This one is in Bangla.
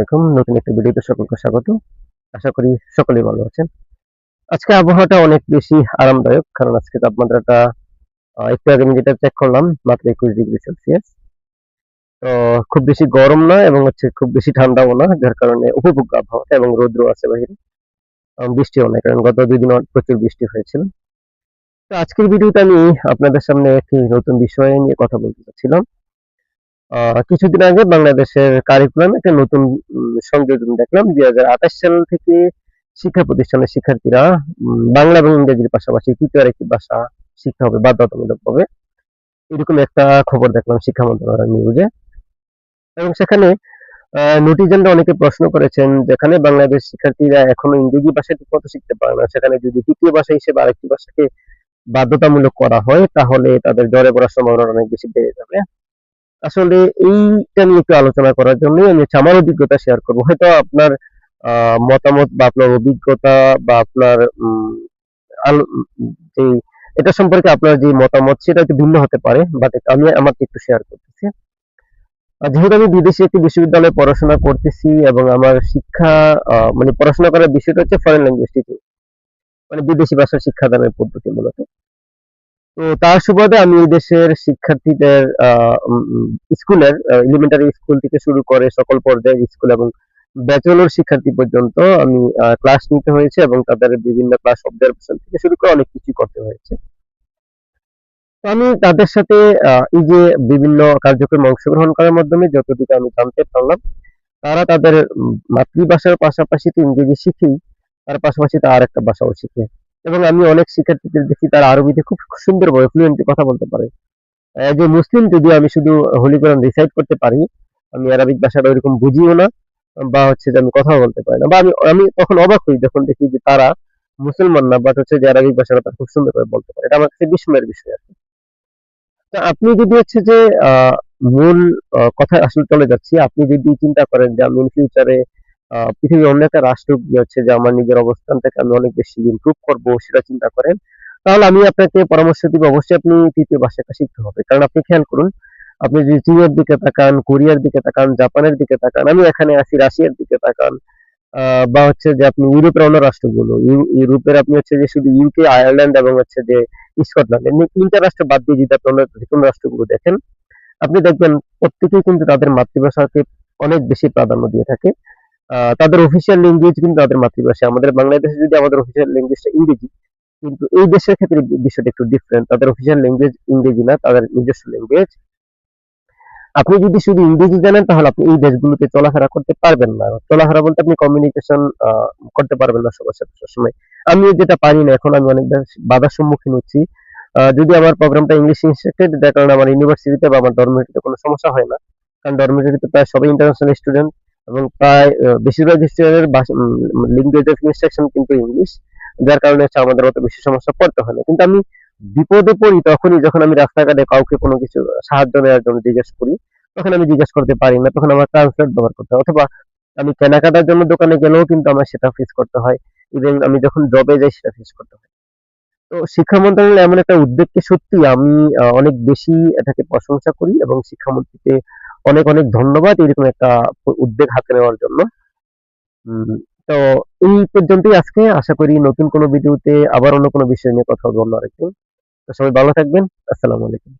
আলাইকুম। নতুন একটা ভিডিওতে সকলকে স্বাগত। আশা করি সকলেই ভালো আছেন। আজকে আবহাওয়াটা অনেক বেশি আরামদায়ক। কারণ আজকে তাপমাত্রাটা একটু আগে আমি যেটা চেক করলাম মাত্র 21 ডিগ্রি সেলসিয়াস। তো খুব বেশি গরম না এবং খুব বেশি ঠান্ডাও না। যার কারণে উপভোগ্য আবহাওয়াটা এবং রৌদ্র আছে বাহিরে। বৃষ্টিও নাই। কারণ গত ২ দিন প্রচুর বৃষ্টি হয়েছিল। তো আজকের ভিডিওতে আমি আপনাদের সামনে একটি নতুন বিষয় নিয়ে কথা বলতে চাচ্ছিলাম। কিছুদিন আগে বাংলাদেশের কারিকুলামে একটা নতুন সংযোজন দেখলাম। ২০২৮ সাল থেকে শিক্ষা প্রতিষ্ঠানের শিক্ষার্থীরা বাংলা এবং ইংরেজির পাশাপাশি তৃতীয় আরেকটি ভাষা শিখতে হবে বাধ্যতামূলকভাবে। এরকম একটা খবর দেখলাম শিক্ষা মন্ত্রণালয়ের নিউজে। এবং সেখানে নেটিজেনরা অনেকে প্রশ্ন করেছেন, যেখানে বাংলাদেশ শিক্ষার্থীরা এখনো ইংরেজি ভাষা ঠিকমতো শিখতে পারে না, সেখানে যদি তৃতীয় ভাষা হিসেবে আরেকটি ভাষাকে বাধ্যতামূলক করা হয়, তাহলে তাদের জ্বরে পড়ার সম্ভাবনা অনেক বেশি বেড়ে যাবে। আসলে এইটা নিয়ে একটু আলোচনা করার জন্যই আমি আমার অভিজ্ঞতা শেয়ার করব। হয়তো আপনার মতামত বা আপনার অভিজ্ঞতা বা আপনার আলো যেই এটা সম্পর্কে আপনার যে মতামত সেটা একটু ভিন্ন হতে পারে। বাট আমি আমারটা একটু শেয়ার করতেছি। যেহেতু আমি বিদেশে একটি বিশ্ববিদ্যালয়ে পড়াশোনা করতেছি এবং আমার শিক্ষা মানে পড়াশোনা করার বিষয়টা হচ্ছে ফরেন ল্যাঙ্গুয়েজ টিচিং। মানে বিদেশি ভাষার শিক্ষাদানের পদ্ধতি মূলত। তো তার সুবাদে আমি এই দেশের শিক্ষার্থীদের স্কুলের এলিমেন্টারি স্কুল থেকে শুরু করে সকল পর্যায়ের স্কুল এবং ব্যাচেলর শিক্ষার্থী পর্যন্ত আমি ক্লাস নিতে হয়েছে এবং তাদের বিভিন্ন ক্লাস অবজারভেশন থেকে শুরু করে অনেক কিছুই করতে হয়েছে। তো আমি তাদের সাথে এই যে বিভিন্ন কার্যক্রমে অংশগ্রহণ করার মাধ্যমে যতটুকু আমি জানতে পারলাম, তারা তাদের মাতৃভাষার পাশাপাশি তো ইংরেজি শিখেই, তার পাশাপাশি তার আরেকটা ভাষাও শিখে। এবং আমি অনেক শিক্ষার্থীদের দেখি তারা আরবিতে খুব সুন্দরভাবে ফ্লুয়েন্টলি কথা বলতে পারে। অ্যাজ এ মুসলিম যদিও আমি শুধু হোলি কোরআন রিসাইট করতে পারি, আমি আরবিক ভাষাটা ওইরকম বুঝিও না বা যে আমি কথাও বলতে পারি না। বা আমি আমি তখন অবাক হই যখন দেখি যে তারা মুসলমান না, বাট যে আরবিক ভাষাটা তারা খুব সুন্দর করে বলতে পারে। এটা আমার কাছে বিস্ময়ের বিষয় আরকি। তো আপনি যদি যে মূল কথায় আসলে চলে যাচ্ছি। আপনি যদি চিন্তা করেন যে আমি ইন ফিউচারে পৃথিবীর অন্য একটা রাষ্ট্র গিয়ে যে আমার নিজের অবস্থান থেকে আমি অনেক বেশি ইমপ্রুভ করব সেটা চিন্তা করেন, তাহলে আমি আপনাকে পরামর্শ দিব অবশ্যই আপনি ৩য় ভাষাটা শিখতে হবে। কারণ আপনি খেয়াল করুন, আপনি যদি চীনের দিকে তাকান, কোরিয়ার দিকে তাকান, জাপানের দিকে তাকান, আমি এখানে আছি রাশিয়ার দিকে তাকান, বা যে আপনি ইউরোপের অন্য রাষ্ট্রগুলো, ইউরোপের আপনি যে শুধু ইউকে, আয়ারল্যান্ড এবং যে স্কটল্যান্ড, এমনি ৩ টা রাষ্ট্র বাদ দিয়ে যদি আপনি অন্য যেকোনো রাষ্ট্রগুলো দেখেন, আপনি দেখবেন প্রত্যেকেই কিন্তু তাদের মাতৃভাষাকে অনেক বেশি প্রাধান্য দিয়ে থাকে। তাদের অফিসিয়াল ল্যাঙ্গুয়েজ কিন্তু তাদের মাতৃভাষা। আমাদের বাংলাদেশে যদি আমাদের অফিসিয়াল ল্যাঙ্গুয়েজটা ইংরেজি, কিন্তু এই দেশের ক্ষেত্রে বিষয়টা একটু ডিফারেন্ট। তাদের অফিসিয়াল ল্যাঙ্গুয়েজ ইংরেজি না, তাদের নিজস্ব ল্যাঙ্গুয়েজ। আপনি যদি শুধু ইংরেজি জানেন তাহলে আপনি এই দেশগুলোতে চলাফেরা করতে পারবেন না। চলাফেরা বলতে আপনি কমিউনিকেশন করতে পারবেন না সবার সাথে সবসময়। আমি যেটা পারি না, এখন আমি অনেক বাধার সম্মুখীন হচ্ছি। যদি আমার প্রোগ্রামটা ইংলিশ ইনস্ট্রাক্টেড, যার কারণে আমার ইউনিভার্সিটিতে বা আমার ডরমিটরিতে কোনো সমস্যা হয় না। কারণ ডরমিটরিতে প্রায় সবাই ইন্টারন্যাশনাল স্টুডেন্ট এবং প্রায় বেশিরভাগ স্টুডেন্টের ল্যাঙ্গুয়েজ অফ ইনস্ট্রাকশন কিন্তু ইংলিশ। যার কারণে আমাদের অত বেশি সমস্যা পড়তে হয় না। কিন্তু আমি বিপদে পড়ি তখনই যখন আমি রাস্তাঘাটে কাউকে কোনো কিছু সাহায্য নেওয়ার জন্য জিজ্ঞেস করি। তখন আমি জিজ্ঞেস করতে পারি না। তখন আমার ট্রান্সলেট ব্যবহার করতে হয়। অথবা আমি কেনাকাটার জন্য দোকানে গেলেও কিন্তু আমার সেটা ফেস করতে হয়। ইভেন আমি যখন জবে যাই সেটা ফেস করতে হয়। তো শিক্ষা মন্ত্রণালয়ের এমন একটা উদ্যোগকে সত্যি আমি অনেক বেশি এটাকে প্রশংসা করি এবং শিক্ষামন্ত্রীকে অনেক, অনেক ধন্যবাদ এরকম একটা উদ্যোগ হাতে নেওয়ার জন্য। উম তো এই পর্যন্তই আজকে। আশা করি নতুন কোনো ভিডিওতে আবার অন্য কোনো বিষয় নিয়ে কথা বলবো অন্য আরেকদিন। তো সবাই ভালো থাকবেন। আসসালামু আলাইকুম।